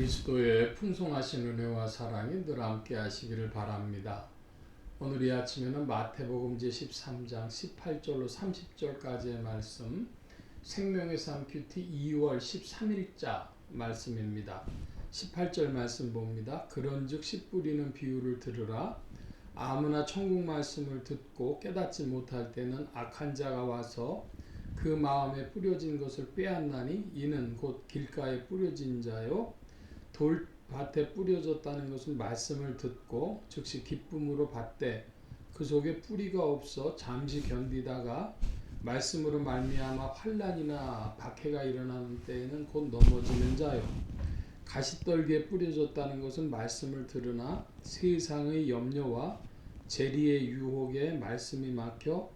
그리스도의 풍성하신 은혜와 사랑이 늘 함께 하시기를 바랍니다. 오늘 이 아침에는 마태복음 제13장 18절로 30절까지의 말씀, 생명의 삶 큐티 2월 13일자 말씀입니다. 18절 말씀 봅니다. 그런즉 씨 뿌리는 비유를 들으라. 아무나 천국 말씀을 듣고 깨닫지 못할 때는 악한 자가 와서 그 마음에 뿌려진 것을 빼앗나니 이는 곧 길가에 뿌려진 자요 돌밭에 뿌려졌다는 것은 말씀을 듣고 즉시 기쁨으로 받되 그 속에 뿌리가 없어 잠시 견디다가 말씀으로 말미암아 환난이나 박해가 일어나는 때에는 곧 넘어지는 자요. 가시떨기에 뿌려졌다는 것은 말씀을 들으나 세상의 염려와 재리의 유혹에 말씀이 막혀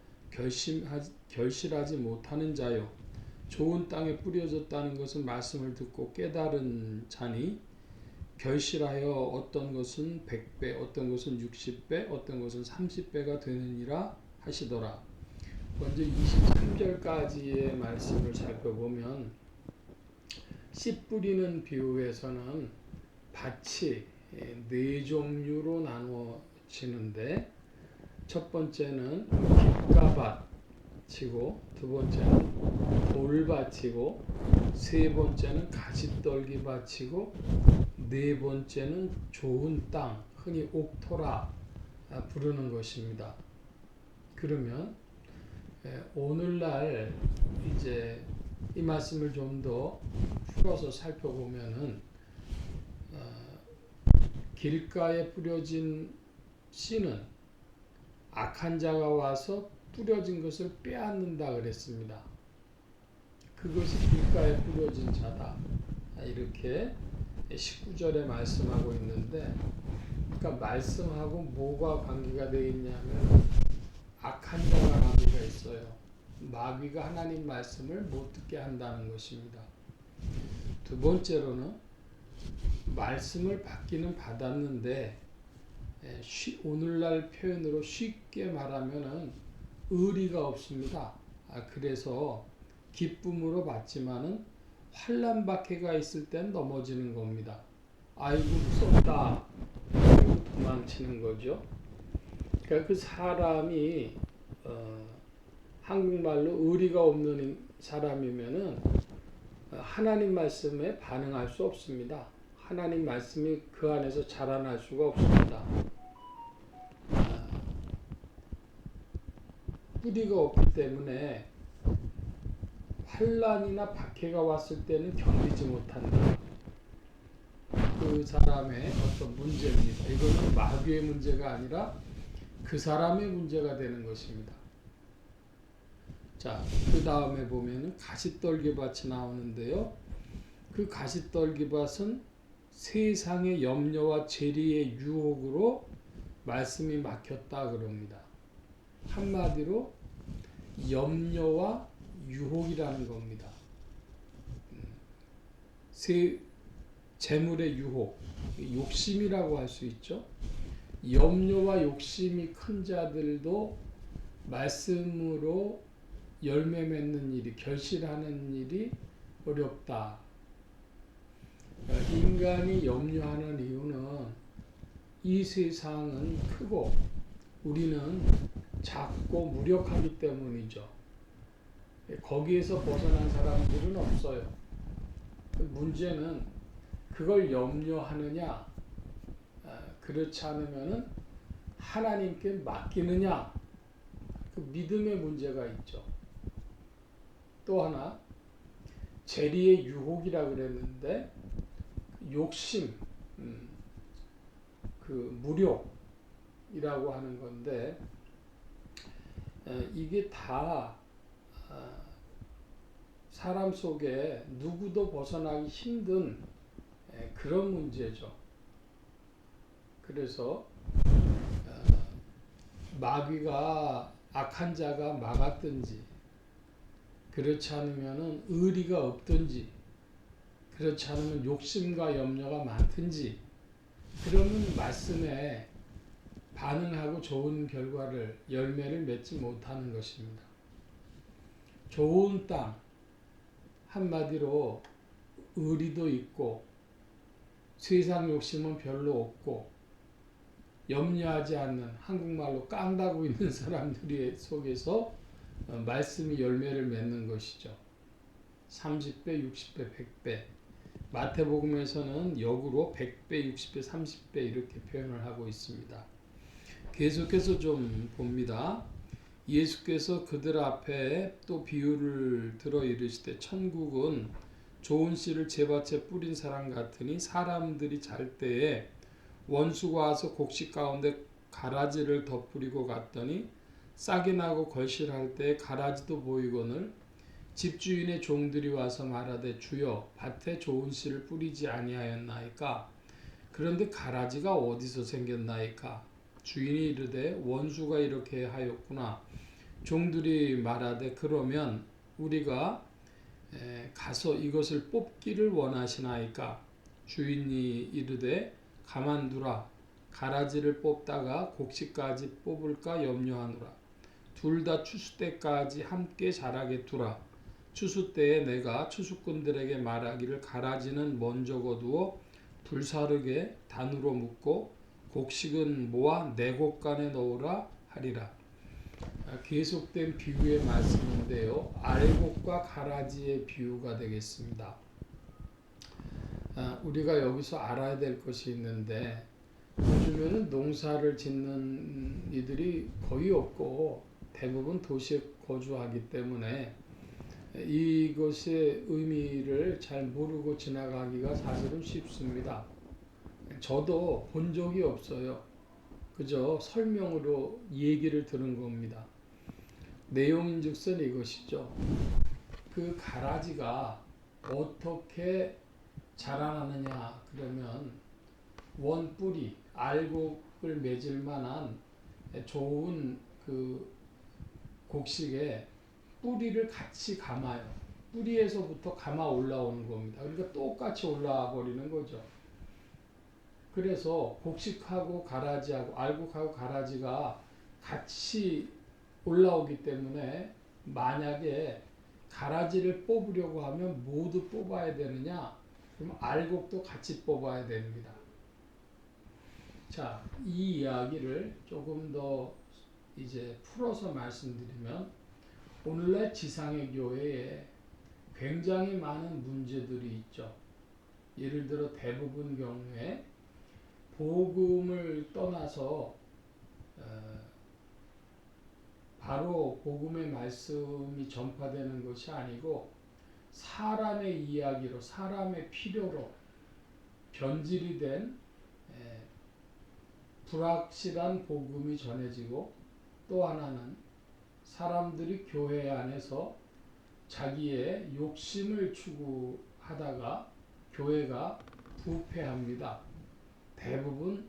결실하지 못하는 자요. 좋은 땅에 뿌려졌다는 것은 말씀을 듣고 깨달은 자니 결실하여 어떤 것은 100배, 어떤 것은 60배, 어떤 것은 30배가 되느니라 하시더라. 먼저 23절까지의 말씀을 살펴보면 씨 뿌리는 비유에서는 밭이 네 종류로 나누어지는데 첫 번째는 깃가밭이고 두 번째는 돌밭이고 세 번째는 가시떨기밭이고 네 번째는 좋은 땅, 흔히 옥토라 부르는 것입니다. 그러면 오늘날 이제 이 말씀을 좀 더 풀어서 살펴보면은 길가에 뿌려진 씨는 악한 자가 와서 뿌려진 것을 빼앗는다 그랬습니다. 그것이 길가에 뿌려진 자다. 이렇게 19절에 말씀하고 있는데, 그러니까 말씀하고 뭐가 관계가 되어 있냐면 악한 자가 관계가 있어요. 마귀가 하나님 말씀을 못 듣게 한다는 것입니다. 두 번째로는 말씀을 받기는 받았는데 오늘날 표현으로 쉽게 말하면은 의리가 없습니다. 그래서 기쁨으로 받지만은 환난 박해가 있을 땐 넘어지는 겁니다. 아이고 무섭다. 그리고 도망치는 거죠. 그러니까 그 사람이 한국말로 의리가 없는 사람이면은 하나님 말씀에 반응할 수 없습니다. 하나님 말씀이 그 안에서 자라날 수가 없습니다. 뿌리가 없기 때문에 환난이나 박해가 왔을 때는 견디지 못한다. 그 사람의 어떤 문제입니다. 이거는 마귀의 문제가 아니라 그 사람의 문제가 되는 것입니다. 자, 그 다음에 보면은 가시떨기밭이 나오는데요. 그 가시떨기밭은 세상의 염려와 재리의 유혹으로 말씀이 막혔다 그럽니다. 한마디로 염려와 유혹이라는 겁니다. 재물의 유혹, 욕심이라고 할 수 있죠. 염려와 욕심이 큰 자들도 말씀으로 열매 맺는 일이, 결실하는 일이 어렵다. 인간이 염려하는 이유는 이 세상은 크고 우리는 작고 무력하기 때문이죠. 거기에서 벗어난 사람들은 없어요. 문제는 그걸 염려하느냐, 그렇지 않으면은 하나님께 맡기느냐, 그 믿음의 문제가 있죠. 또 하나 재리의 유혹이라 그랬는데 욕심, 그 무력이라고 하는 건데 이게 다 사람 속에 누구도 벗어나기 힘든 그런 문제죠. 그래서 마귀가 악한 자가 막았든지 그렇지 않으면 의리가 없든지 그렇지 않으면 욕심과 염려가 많든지 그러면 말씀에 반응하고 좋은 결과를 열매를 맺지 못하는 것입니다. 좋은 땅 한마디로 의리도 있고 세상 욕심은 별로 없고 염려하지 않는 한국말로 깡다구 있는 사람들이 속에서 말씀이 열매를 맺는 것이죠. 30배, 60배, 100배. 마태복음에서는 역으로 100배, 60배, 30배 이렇게 표현을 하고 있습니다. 계속해서 좀 봅니다. 예수께서 그들 앞에 또 비유를 들어 이르시되 천국은 좋은 씨를 제밭에 뿌린 사람 같으니 사람들이 잘 때에 원수가 와서 곡식 가운데 가라지를 덧뿌리고 갔더니 싹이 나고 걸실할 때 가라지도 보이거늘 집주인의 종들이 와서 말하되 주여 밭에 좋은 씨를 뿌리지 아니하였나이까. 그런데 가라지가 어디서 생겼나이까. 주인이 이르되 원수가 이렇게 하였구나. 종들이 말하되 그러면 우리가 가서 이것을 뽑기를 원하시나이까. 주인이 이르되 가만두라. 가라지를 뽑다가 곡식까지 뽑을까 염려하노라. 둘 다 추수 때까지 함께 자라게 두라. 추수 때에 내가 추수꾼들에게 말하기를 가라지는 먼저 거두어 불사르게 단으로 묶고 곡식은 모아 내 곡간에 넣으라 하리라. 계속된 비유의 말씀인데요. 알곡과 가라지의 비유가 되겠습니다. 우리가 여기서 알아야 될 것이 있는데 요즘에는 농사를 짓는 이들이 거의 없고 대부분 도시에 거주하기 때문에 이것의 의미를 잘 모르고 지나가기가 사실은 쉽습니다. 저도 본 적이 없어요. 그저 설명으로 얘기를 들은 겁니다. 내용인즉슨 이것이죠. 그 가라지가 어떻게 자라나느냐 그러면 원뿌리, 알곡을 맺을 만한 좋은 그 곡식에 뿌리를 같이 감아요. 뿌리에서부터 감아 올라오는 겁니다. 그러니까 똑같이 올라와 버리는 거죠. 그래서 곡식하고 가라지하고 알곡하고 가라지가 같이 올라오기 때문에 만약에 가라지를 뽑으려고 하면 모두 뽑아야 되느냐? 그럼 알곡도 같이 뽑아야 됩니다. 자, 이 이야기를 조금 더 이제 풀어서 말씀드리면 오늘날 지상의 교회에 굉장히 많은 문제들이 있죠. 예를 들어 대부분 경우에 복음을 떠나서 바로 복음의 말씀이 전파되는 것이 아니고 사람의 이야기로 사람의 필요로 변질이 된 불확실한 복음이 전해지고 또 하나는 사람들이 교회 안에서 자기의 욕심을 추구하다가 교회가 부패합니다. 대부분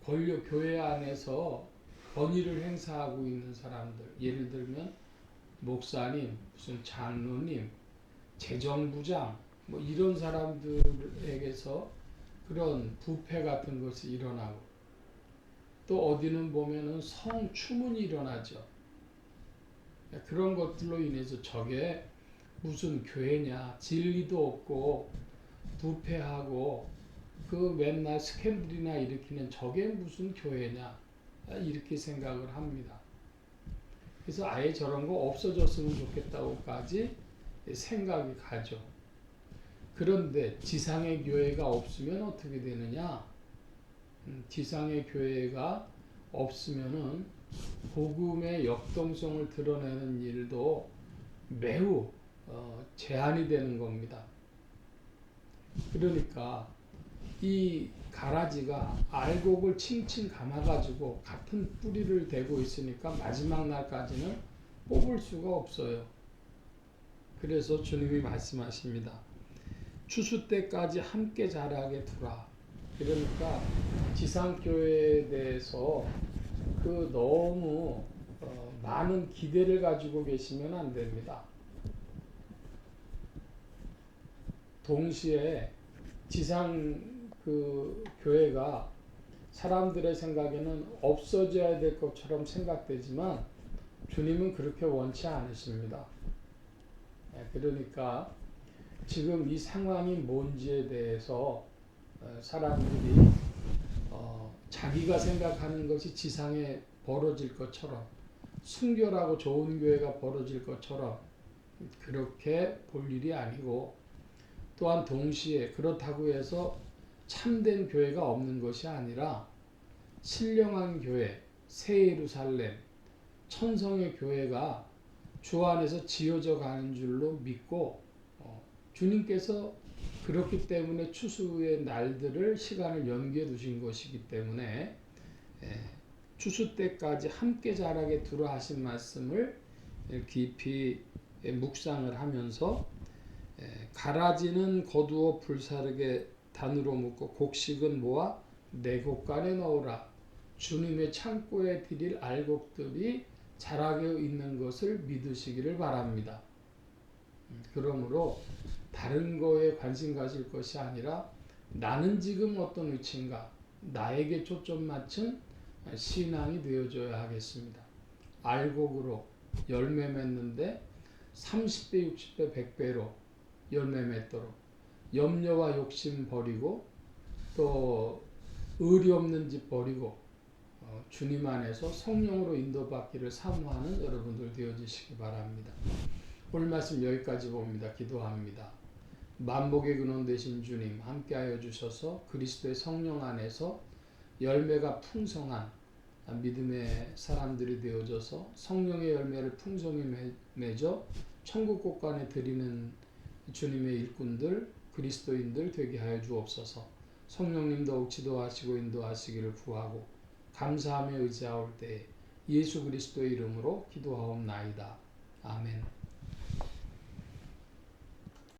교회 안에서 권위를 행사하고 있는 사람들, 예를 들면 목사님, 무슨 장로님, 재정부장, 뭐 이런 사람들에게서 그런 부패 같은 것이 일어나고 또 어디는 보면은 성추문이 일어나죠. 그런 것들로 인해서 저게 무슨 교회냐, 진리도 없고 부패하고 그 맨날 스캔들이나 일으키는 저게 무슨 교회냐 이렇게 생각을 합니다. 그래서 아예 저런 거 없어졌으면 좋겠다고까지 생각이 가죠. 그런데 지상의 교회가 없으면 어떻게 되느냐? 지상의 교회가 없으면은 복음의 역동성을 드러내는 일도 매우 제한이 되는 겁니다. 그러니까 이 가라지가 알곡을 칭칭 감아가지고 같은 뿌리를 대고 있으니까 마지막 날까지는 뽑을 수가 없어요. 그래서 주님이 말씀하십니다. 추수 때까지 함께 자라게 두라. 그러니까 지상교회에 대해서 그 너무 많은 기대를 가지고 계시면 안 됩니다. 동시에 지상 그 교회가 사람들의 생각에는 없어져야 될 것처럼 생각되지만 주님은 그렇게 원치 않으십니다. 그러니까 지금 이 상황이 뭔지에 대해서 사람들이 자기가 생각하는 것이 지상에 벌어질 것처럼 순결하고 좋은 교회가 벌어질 것처럼 그렇게 볼 일이 아니고, 또한 동시에 그렇다고 해서 참된 교회가 없는 것이 아니라 신령한 교회, 새 예루살렘, 천성의 교회가 주 안에서 지어져 가는 줄로 믿고, 주님께서 그렇기 때문에 추수의 날들을 시간을 연기해 두신 것이기 때문에 추수 때까지 함께 자라게 두라 하신 말씀을 깊이 묵상을 하면서, 가라지는 거두어 불사르게 단으로 묶고 곡식은 모아 내곡간에 넣으라. 주님의 창고에 드릴 알곡들이 자라게 있는 것을 믿으시기를 바랍니다. 그러므로 다른 거에 관심 가질 것이 아니라 나는 지금 어떤 위치인가, 나에게 초점 맞춘 신앙이 되어줘야 하겠습니다. 알곡으로 열매 맺는데 30배, 60배, 100배로 열매 맺도록 염려와 욕심 버리고, 또 의리 없는 짓 버리고 주님 안에서 성령으로 인도받기를 사모하는 여러분들 되어주시기 바랍니다. 오늘 말씀 여기까지 봅니다. 기도합니다. 만복의 근원 되신 주님, 함께하여 주셔서 그리스도의 성령 안에서 열매가 풍성한 믿음의 사람들이 되어져서 성령의 열매를 풍성히 맺어 천국 곳간에 드리는 주님의 일꾼들, 그리스도인들 되게 하여 주옵소서. 성령님 더욱 지도하시고 인도하시기를 구하고 감사하며 의지하올 때에 예수 그리스도의 이름으로 기도하옵나이다. 아멘.